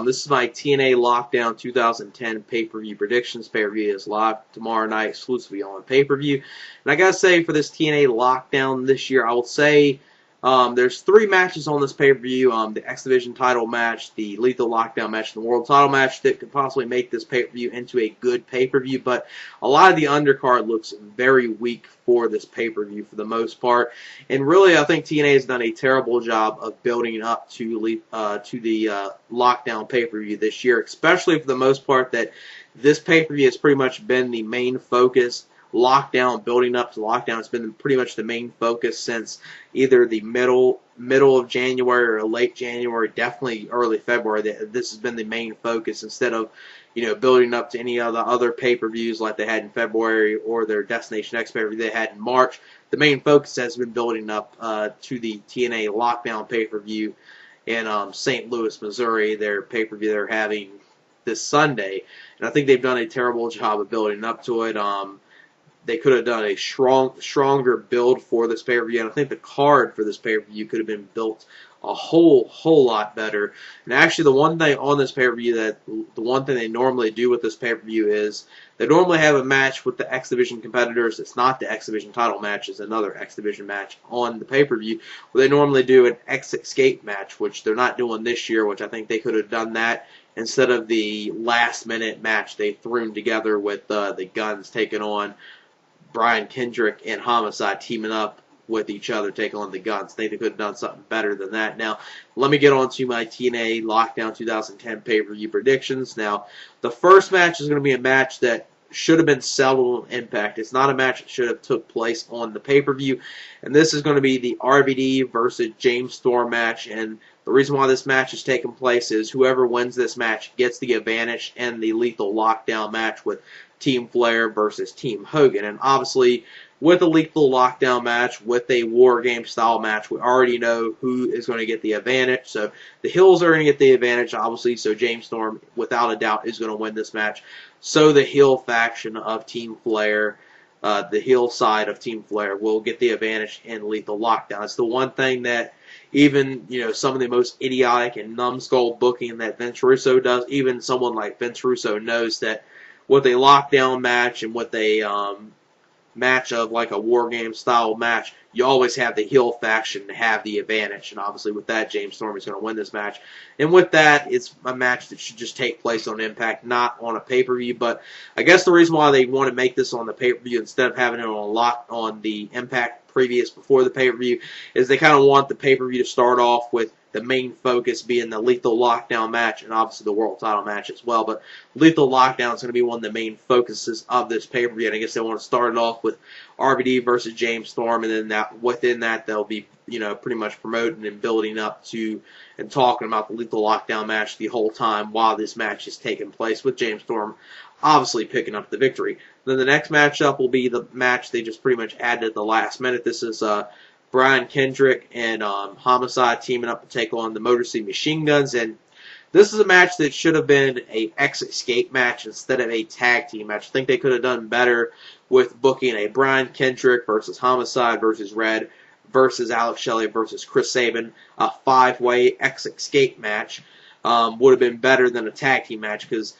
This is my TNA Lockdown 2010 pay-per-view predictions. Pay-per-view is live tomorrow night, exclusively on pay-per-view. And I gotta say, for this TNA Lockdown this year, I would say there's 3 matches on this pay-per-view. The X Division title match, the Lethal Lockdown match, and the World title match that could possibly make this pay-per-view into a good pay-per-view. But a lot of the undercard looks very weak for this pay-per-view for the most part. And really, I think TNA has done a terrible job of building up to the Lockdown pay-per-view this year, especially for the most part that this pay-per-view has pretty much been the main focus. Lockdown, building up to Lockdown, has been pretty much the main focus since either the middle of January or late January, definitely early February. This has been the main focus instead of, building up to any of the other pay-per-views like they had in February or their Destination X pay-per-view they had in March. The main focus has been building up to the TNA Lockdown pay-per-view in St. Louis, Missouri, their pay-per-view they're having this Sunday. And I think they've done a terrible job of building up to it. They could have done a stronger build for this pay-per-view, and I think the card for this pay-per-view could have been built a whole lot better. And actually, the one thing on this pay-per-view the one thing they normally do with this pay-per-view is they normally have a match with the X Division competitors. It's not the X Division title match; it's another X Division match on the pay-per-view. Where they normally do an X Escape match, which they're not doing this year. Which I think they could have done that instead of the last-minute match they threw together with the Guns taking on Kendrick and Homicide, teaming up with each other, taking on the Guns. I think they could have done something better than that. Now, let me get on to my TNA Lockdown 2010 pay-per-view predictions. Now, the first match is going to be a match that should have been settled on Impact. It's not a match that should have took place on the pay-per-view. And this is going to be the RVD versus James Storm match. And the reason why this match is taking place is whoever wins this match gets the advantage in the Lethal Lockdown match with Team Flair versus Team Hogan. And obviously, with a Lethal Lockdown match, with a War Game style match, we already know who is going to get the advantage. So the Hills are going to get the advantage, obviously. So James Storm, without a doubt, is going to win this match. So the heel faction of Team Flair, the heel side of Team Flair, will get the advantage in Lethal Lockdown. It's the one thing that even, some of the most idiotic and numbskull booking that Vince Russo does, even someone like Vince Russo knows that with a lockdown match and with a match of like a War Game style match, you always have the heel faction to have the advantage. And obviously with that, James Storm is going to win this match. And with that, it's a match that should just take place on Impact, not on a pay-per-view. But I guess the reason why they want to make this on the pay-per-view instead of having it on the Impact before the pay-per-view is they kind of want the pay-per-view to start off with the main focus being the Lethal Lockdown match and obviously the World title match as well. But Lethal Lockdown is going to be one of the main focuses of this pay-per-view. And I guess they want to start it off with RVD versus James Storm, and then within that they'll be pretty much promoting and building up to and talking about the Lethal Lockdown match the whole time while this match is taking place, with James Storm obviously picking up the victory. Then the next matchup will be the match they just pretty much added at the last minute. This is Kendrick and Homicide teaming up to take on the Motor City Machine Guns. And this is a match that should have been a X-Escape match instead of a tag team match. I think they could have done better with booking a Kendrick versus Homicide versus Red versus Alex Shelley versus Chris Sabin. A 5-way X-Escape match would have been better than a tag team match, because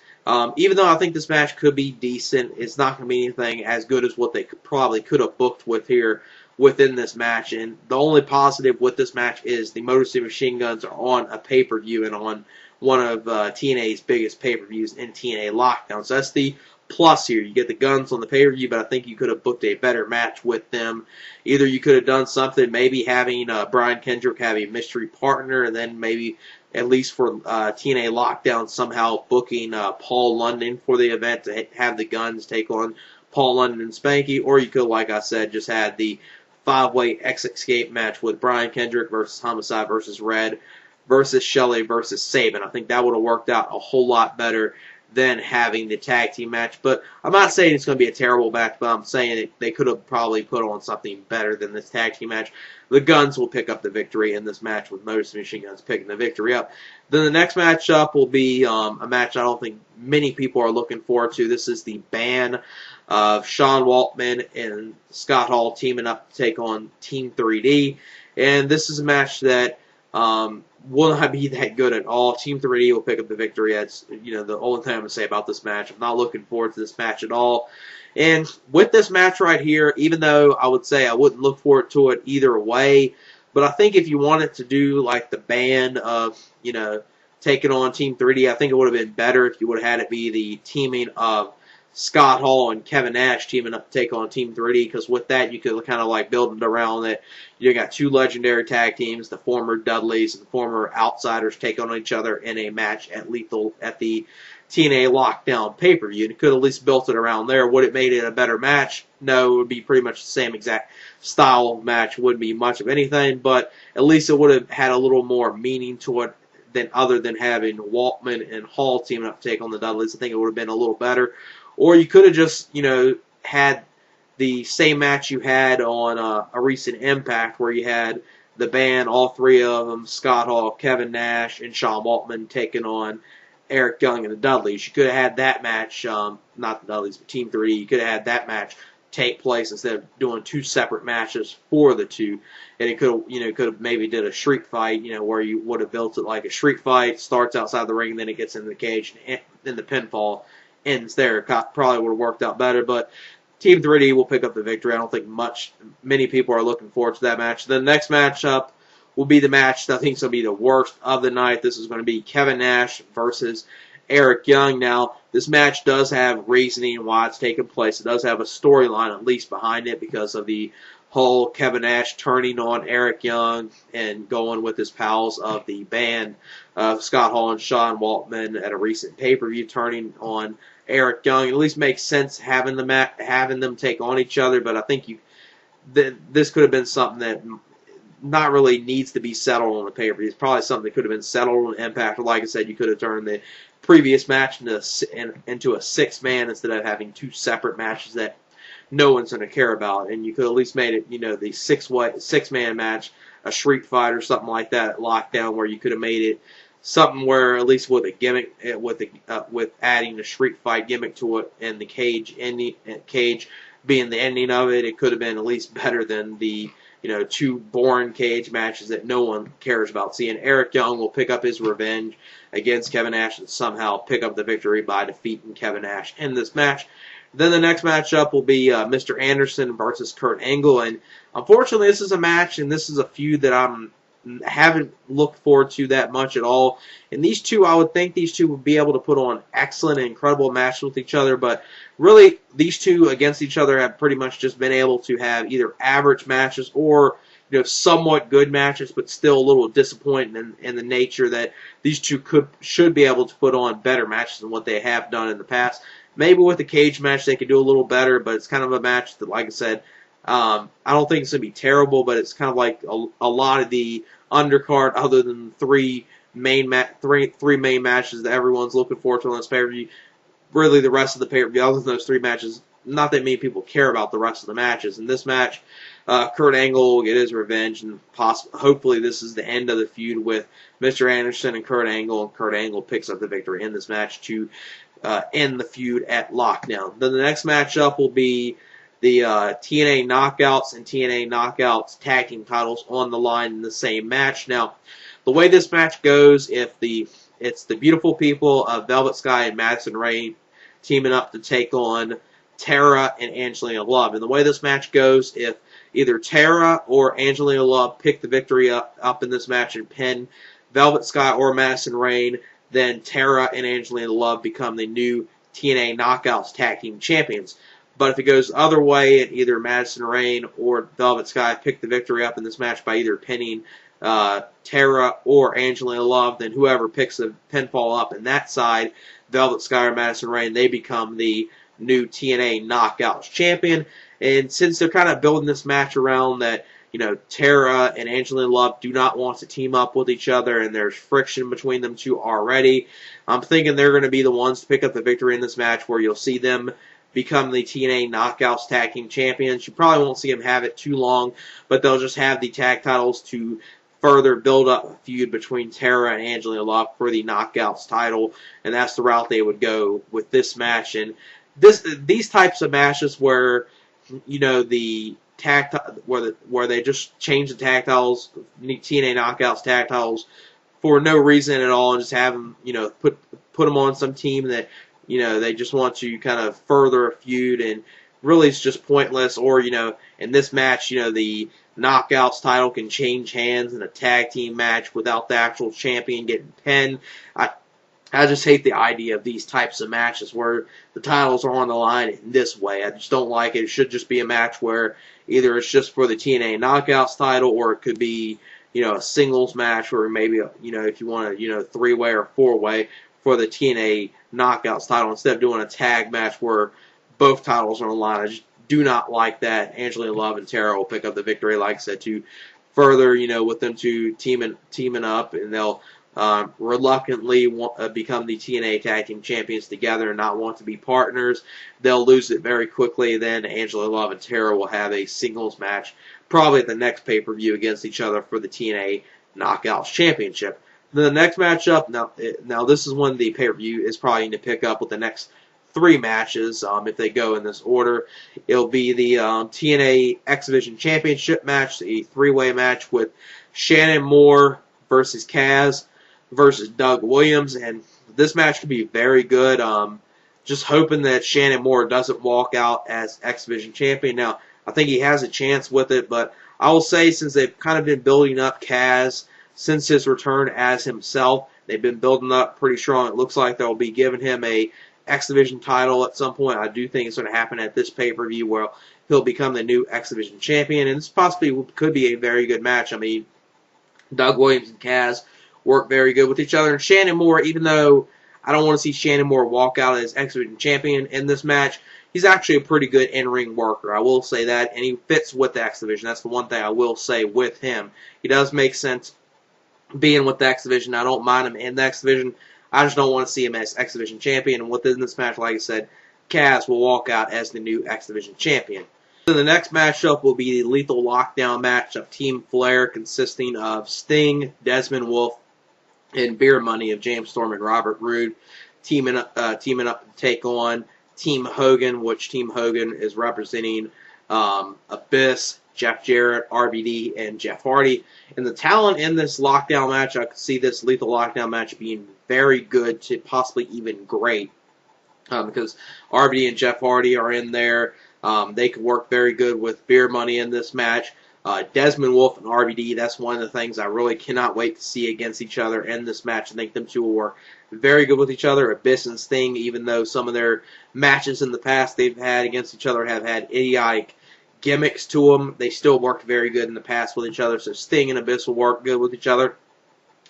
even though I think this match could be decent, it's not going to be anything as good as what they probably could have booked with here within this match. And the only positive with this match is the Motor City Machine Guns are on a pay-per-view and on one of TNA's biggest pay-per-views in TNA Lockdown. So that's the plus here. You get the Guns on the pay-per-view, but I think you could have booked a better match with them. Either you could have done something, maybe having Kendrick have a mystery partner, and then maybe at least for TNA Lockdown, somehow booking Paul London for the event to have the Guns take on Paul London and Spanky. Or you could, like I said, just had the 5-way X-Escape match with Kendrick versus Homicide versus Red versus Shelley versus Sabin. I think that would have worked out a whole lot better than having the tag team match. But I'm not saying it's going to be a terrible match, but I'm saying they could have probably put on something better than this tag team match. The Guns will pick up the victory in this match with Motor City Machine Guns picking the victory up. Then the next matchup will be a match I don't think many people are looking forward to. This is the ban of Sean Waltman and Scott Hall teaming up to take on Team 3D. And this is a match that will not be that good at all. Team 3D will pick up the victory. That's the only thing I'm going to say about this match. I'm not looking forward to this match at all. And with this match right here, even though I would say I wouldn't look forward to it either way, but I think if you wanted to do like the band of, taking on Team 3D, I think it would have been better if you would have had it be the teaming of Scott Hall and Kevin Nash teaming up to take on Team 3D, because with that you could kind of like build it around that. You got two legendary tag teams, the former Dudleys and the former Outsiders, take on each other in a match at the TNA Lockdown pay-per-view. And it could have at least built it around there. Would it made it a better match? No, it would be pretty much the same exact style of match. Wouldn't be much of anything, but at least it would have had a little more meaning to it than other than having Waltman and Hall teaming up to take on the Dudleys. I think it would have been a little better. Or you could have just, had the same match you had on a recent Impact, where you had the band, all three of them, Scott Hall, Kevin Nash, and Sean Waltman, taking on Eric Young and the Dudleys. You could have had that match, not the Dudleys, but Team 3D. You could have had that match take place instead of doing two separate matches for the two. And it could have maybe did a street fight, where you would have built it like a street fight, starts outside the ring, and then it gets into the cage, and then the pinfall ends there. Probably would have worked out better, but Team 3D will pick up the victory. I don't think many people are looking forward to that match. The next matchup will be the match that I think is going to be the worst of the night. This is going to be Kevin Nash versus Eric Young. Now, this match does have reasoning why it's taking place. It does have a storyline at least behind it, because of the whole Kevin Nash turning on Eric Young and going with his pals of the band, Scott Hall and Sean Waltman, at a recent pay-per-view, turning on Eric Young. It at least makes sense having them take on each other, but I think this could have been something that not really needs to be settled on the pay-per-view. It's probably something that could have been settled on Impact. Or like I said, you could have turned the previous match into a six-man instead of having two separate matches that no one's going to care about. And you could at least made it, the six-man match, a street fight or something like that at Lockdown, where you could have made it something where, at least with a gimmick, with adding a street fight gimmick to it, and the cage being the ending of it, it could have been at least better than the two boring cage matches that no one cares about seeing. Eric Young will pick up his revenge against Kevin Nash and somehow pick up the victory by defeating Kevin Nash in this match. Then the next matchup will be Mr. Anderson versus Kurt Angle, and unfortunately this is a match and this is a feud that I haven't looked forward to that much at all. And these two, I would think these two would be able to put on excellent and incredible matches with each other, but really these two against each other have pretty much just been able to have either average matches or somewhat good matches, but still a little disappointing in the nature that these two should be able to put on better matches than what they have done in the past. Maybe with the cage match they could do a little better, but it's kind of a match that, like I said, I don't think it's going to be terrible, but it's kind of like a lot of the undercard, other than three main matches that everyone's looking forward to on this pay-per-view. Really, the rest of the pay-per-view, other than those three matches, not that many people care about the rest of the matches. In this match, Kurt Angle will get his revenge, and hopefully this is the end of the feud with Mr. Anderson and Kurt Angle picks up the victory in this match to end the feud at Lockdown. Then the next matchup will be the TNA Knockouts and TNA Knockouts tag team titles on the line in the same match. Now, the way this match goes, it's the beautiful people of Velvet Sky and Madison Rayne teaming up to take on Tara and Angelina Love. And the way this match goes, if either Tara or Angelina Love pick the victory up in this match and pin Velvet Sky or Madison Rayne, then Tara and Angelina Love become the new TNA Knockouts tag team champions. But if it goes the other way, and either Madison Rayne or Velvet Sky pick the victory up in this match by either pinning Tara or Angelina Love, then whoever picks the pinfall up in that side, Velvet Sky or Madison Rayne, they become the new TNA Knockouts champion. And since they're kind of building this match around that, Tara and Angelina Love do not want to team up with each other, and there's friction between them two already, I'm thinking they're going to be the ones to pick up the victory in this match, where you'll see them become the TNA Knockouts Tag Team Champions. You probably won't see them have it too long, but they'll just have the tag titles to further build up a feud between Tara and Angelina Love for the Knockouts title, and that's the route they would go with this match. And these types of matches where, the where they just change the tag titles, TNA Knockouts tag titles for no reason at all, and just have them, put them on some team that, they just want to kind of further a feud, and really it's just pointless. Or, in this match, the Knockouts title can change hands in a tag team match without the actual champion getting pinned. I just hate the idea of these types of matches where the titles are on the line in this way. I just don't like it. It should just be a match where either it's just for the TNA Knockouts title, or it could be, a singles match, or maybe, if you want a, three-way or four-way for the TNA Knockouts title, instead of doing a tag match where both titles are on the line. I just do not like that. Angelina Love and Tara will pick up the victory, like I said, to further, with them two teaming up, and they'll reluctantly become the TNA Tag Team Champions together and not want to be partners. They'll lose it very quickly. Then Angelina Love and Tara will have a singles match, probably at the next pay-per-view, against each other for the TNA Knockouts Championship. Then the next matchup, now this is when the pay-per-view is probably going to pick up with the next three matches, if they go in this order. It'll be the TNA X Division Championship match, a three-way match with Shannon Moore versus Kaz versus Doug Williams, and this match could be very good. Just hoping that Shannon Moore doesn't walk out as X Division champion. Now, I think he has a chance with it, but I will say, since they've kind of been building up Kaz since his return as himself, they've been building up pretty strong. It looks like they'll be giving him a X Division title at some point. I do think it's going to happen at this pay-per-view, where he'll become the new X Division champion, and this possibly could be a very good match. I mean, Doug Williams and Kaz work very good with each other, and Shannon Moore, even though I don't want to see Shannon Moore walk out as X Division champion in this match, he's actually a pretty good in-ring worker. I will say that, and he fits with the X Division. That's the one thing I will say with him. He does make sense being with the X Division. I don't mind him in the X Division. I just don't want to see him as X Division champion. And within this match, like I said, Kaz will walk out as the new X Division champion. Then the next matchup will be the Lethal Lockdown match of Team Flair, consisting of Sting, Desmond, Wolfe, and Beer Money of James Storm and Robert Roode, teaming up to take on Team Hogan, which Team Hogan is representing Abyss, Jeff Jarrett, RVD, and Jeff Hardy. And the talent in this lockdown match, I could see this Lethal Lockdown match being very good to possibly even great, because RVD and Jeff Hardy are in there. They could work very good with Beer Money in this match. Desmond, Wolfe, and RVD, that's one of the things I really cannot wait to see against each other in this match. I think them two will work very good with each other. Abyss and Sting, even though some of their matches in the past they've had against each other have had idiotic gimmicks to them, they still worked very good in the past with each other. So Sting and Abyss will work good with each other.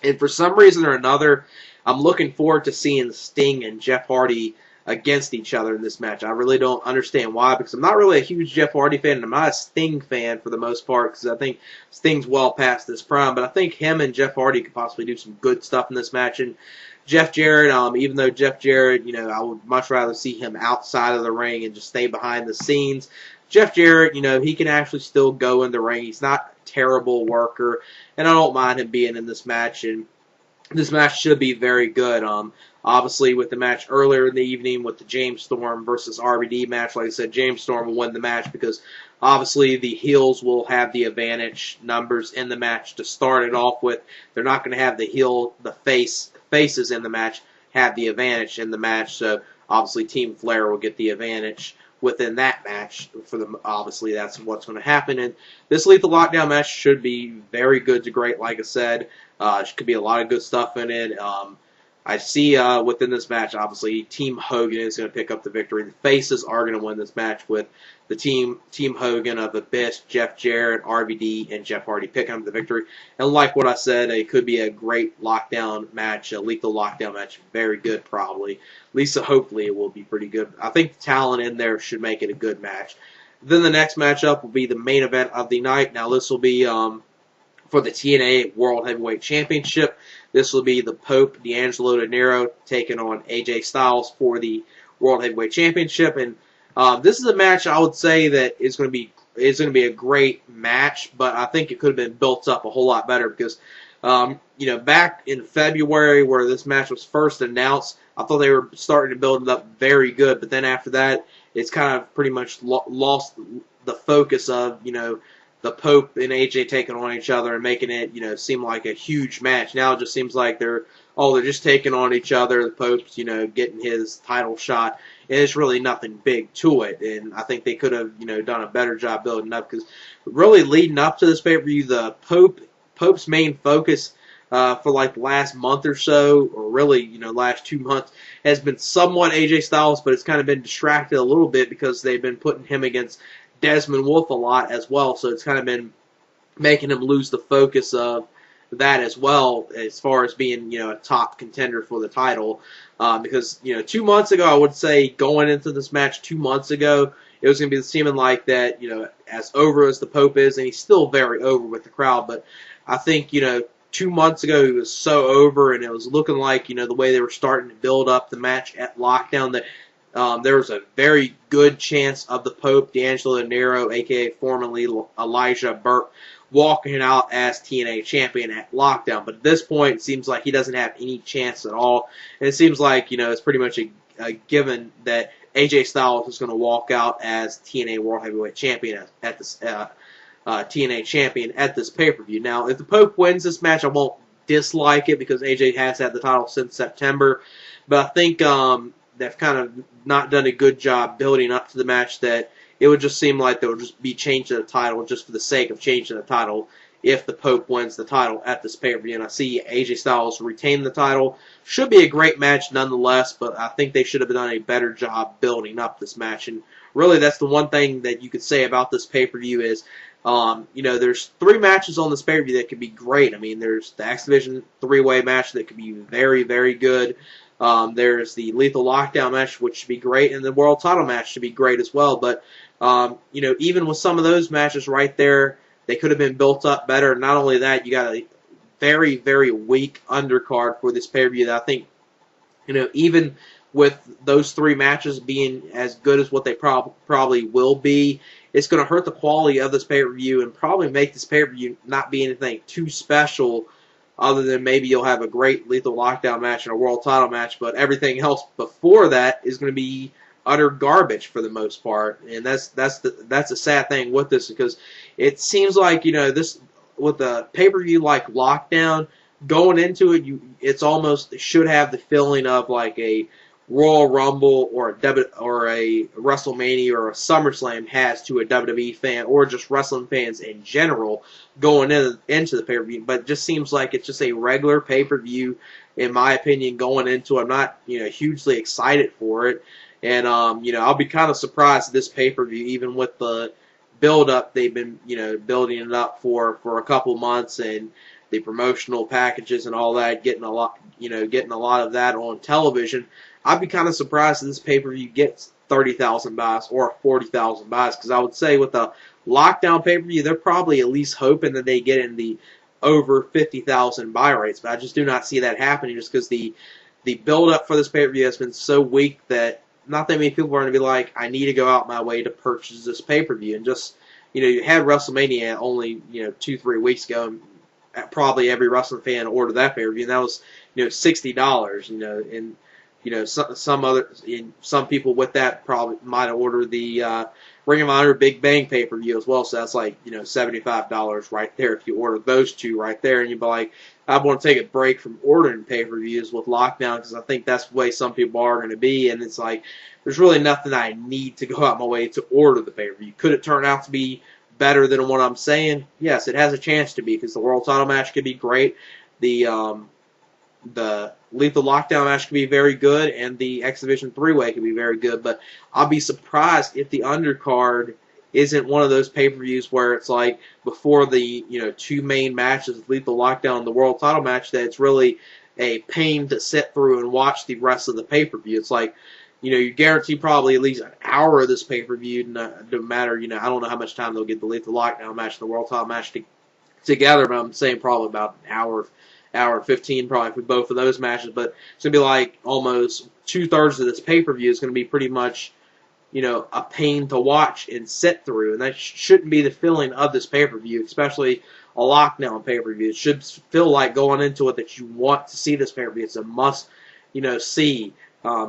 And for some reason or another, I'm looking forward to seeing Sting and Jeff Hardy against each other in this match. I really don't understand why, because I'm not really a huge Jeff Hardy fan, and I'm not a Sting fan for the most part, because I think Sting's well past his prime, but I think him and Jeff Hardy could possibly do some good stuff in this match. And Jeff Jarrett, even though Jeff Jarrett, I would much rather see him outside of the ring and just stay behind the scenes. Jeff Jarrett, he can actually still go in the ring. He's not a terrible worker, and I don't mind him being in this match, and this match should be very good. Obviously, with the match earlier in the evening with the James Storm versus RVD match, like I said, James Storm will win the match because obviously the heels will have the advantage numbers in the match to start it off with. They're not going to have the faces in the match have the advantage in the match, so obviously Team Flair will get the advantage within that match. Obviously, that's what's going to happen. And this Lethal Lockdown match should be very good to great, like I said. It could be a lot of good stuff in it. I see within this match, obviously, Team Hogan is going to pick up the victory. The faces are going to win this match with the Team Hogan of Abyss, Jeff Jarrett, RVD, and Jeff Hardy picking up the victory. And like what I said, it could be a great lockdown match, a Lethal Lockdown match. Very good, probably. At least hopefully it will be pretty good. I think the talent in there should make it a good match. Then the next matchup will be the main event of the night. Now this will be for the TNA World Heavyweight Championship. This will be the Pope, D'Angelo Dinero, taking on AJ Styles for the World Heavyweight Championship. And this is a match I would say that is going to be a great match, but I think it could have been built up a whole lot better because, back in February where this match was first announced, I thought they were starting to build it up very good, but then after that, it's kind of pretty much lost the focus of, the Pope and AJ taking on each other and making it, seem like a huge match. Now it just seems like they're just taking on each other. The Pope's, getting his title shot. And it's really nothing big to it. And I think they could have, done a better job building up, because really leading up to this pay-per-view, the Pope's main focus for like the last month or so, or really, last 2 months, has been somewhat AJ Styles, but it's kind of been distracted a little bit because they've been putting him against Desmond Wolfe a lot as well, so it's kind of been making him lose the focus of that as well, as far as being, a top contender for the title. Because, 2 months ago, I would say, going into this match 2 months ago, it was going to be seeming like that, as over as the Pope is, and he's still very over with the crowd, but I think, 2 months ago he was so over, and it was looking like, the way they were starting to build up the match at Lockdown, that there was a very good chance of the Pope, D'Angelo Dinero, a.k.a. formerly Elijah Burke, walking out as TNA champion at Lockdown. But at this point, it seems like he doesn't have any chance at all. And it seems like, it's pretty much a given that AJ Styles is going to walk out as TNA World Heavyweight Champion at this TNA champion at this pay-per-view. Now, if the Pope wins this match, I won't dislike it, because AJ has had the title since September. But I think they've kind of not done a good job building up to the match, that it would just seem like they would just be changing the title just for the sake of changing the title if the Pope wins the title at this pay-per-view. And I see AJ Styles retain the title. Should be a great match nonetheless, but I think they should have done a better job building up this match. And really, that's the one thing that you could say about this pay-per-view is, there's 3 matches on this pay-per-view that could be great. I mean, there's the X Division 3-way match that could be very, very good. There's the Lethal Lockdown match, which should be great, and the World Title match should be great as well. But, even with some of those matches right there, they could have been built up better. Not only that, you got a very, very weak undercard for this pay-per-view that I think, even with those 3 matches being as good as what they probably will be, it's going to hurt the quality of this pay-per-view and probably make this pay-per-view not be anything too special, other than maybe you'll have a great Lethal Lockdown match and a World Title match, but everything else before that is going to be utter garbage for the most part. And that's a sad thing with this, because it seems like, this with a pay-per-view like Lockdown, going into it, it should have the feeling of like a Royal Rumble or a WrestleMania or a SummerSlam has to a WWE fan, or just wrestling fans in general going into the pay-per-view. But it just seems like it's just a regular pay-per-view, in my opinion, going into it. I'm not, hugely excited for it. And, I'll be kind of surprised at this pay-per-view, even with the build-up they've been, building it up for a couple months, and the promotional packages and all that, getting a lot of that on television. I'd be kind of surprised if this pay-per-view gets 30,000 buys or 40,000 buys, because I would say with the Lockdown pay-per-view, they're probably at least hoping that they get in the over 50,000 buy rates, but I just do not see that happening, just because the build-up for this pay-per-view has been so weak that not that many people are going to be like, I need to go out my way to purchase this pay-per-view. And just, you had WrestleMania only, 2-3 weeks ago, and probably every wrestling fan ordered that pay-per-view, and that was, $60, and some people with that probably might have ordered the Ring of Honor Big Bang pay-per-view as well, so that's like, $75 right there if you order those 2 right there, and you'd be like, I want to take a break from ordering pay-per-views with Lockdown, because I think that's the way some people are going to be, and it's like, there's really nothing I need to go out my way to order the pay-per-view. Could it turn out to be better than what I'm saying? Yes, it has a chance to be, because the World Title match could be great, the Lethal Lockdown match could be very good, and the X Division 3-way could be very good, but I'll be surprised if the undercard isn't one of those pay-per-views where it's like before the 2 main matches, Lethal Lockdown and the World Title match, that it's really a pain to sit through and watch the rest of the pay-per-view. It's like, you guarantee probably at least an hour of this pay-per-view, no matter, I don't know how much time they'll get the Lethal Lockdown match and the World Title match together, but I'm saying probably about an hour 15 probably for both of those matches, but it's going to be like almost 2/3 of this pay-per-view is going to be pretty much, a pain to watch and sit through, and that shouldn't be the feeling of this pay-per-view, especially a Lockdown pay-per-view. It should feel like going into it that you want to see this pay-per-view. It's a must, see.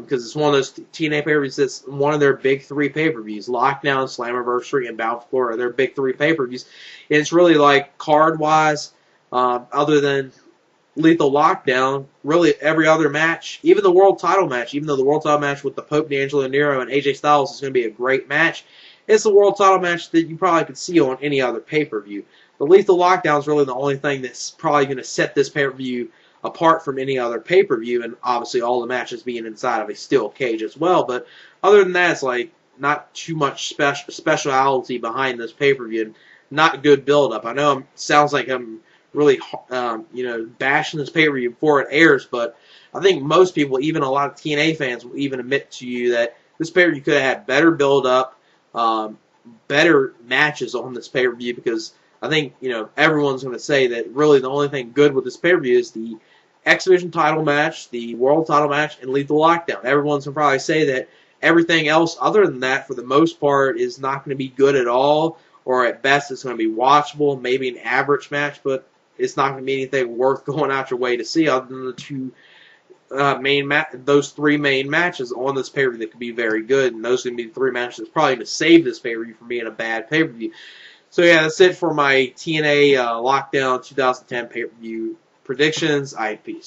because it's one of those TNA pay-per-views that's one of their big 3 pay-per-views. Lockdown, Slammiversary, and Bound for Glory are their big 3 pay-per-views. And it's really like card-wise, other than Lethal Lockdown, really every other match, even the world title match, even though the world title match with the Pope, D'Angelo, Dinero, and AJ Styles is going to be a great match, it's a world title match that you probably could see on any other pay-per-view. The Lethal Lockdown is really the only thing that's probably going to set this pay-per-view apart from any other pay-per-view, and obviously all the matches being inside of a steel cage as well. But other than that, it's like not too much speciality behind this pay-per-view, and not good build-up. I know it sounds like I'm really, bashing this pay-per-view before it airs, but I think most people, even a lot of TNA fans, will even admit to you that this pay-per-view could have had better build-up, better matches on this pay-per-view, because I think, everyone's going to say that really the only thing good with this pay-per-view is the X Division title match, the world title match, and Lethal Lockdown. Everyone's going to probably say that everything else other than that, for the most part, is not going to be good at all, or at best it's going to be watchable, maybe an average match, but it's not going to be anything worth going out your way to see other than the those 3 main matches on this pay-per-view that could be very good, and those are going to be the 3 matches that's probably going to save this pay-per-view from being a bad pay-per-view. So yeah, that's it for my TNA Lockdown 2010 pay-per-view predictions. Peace.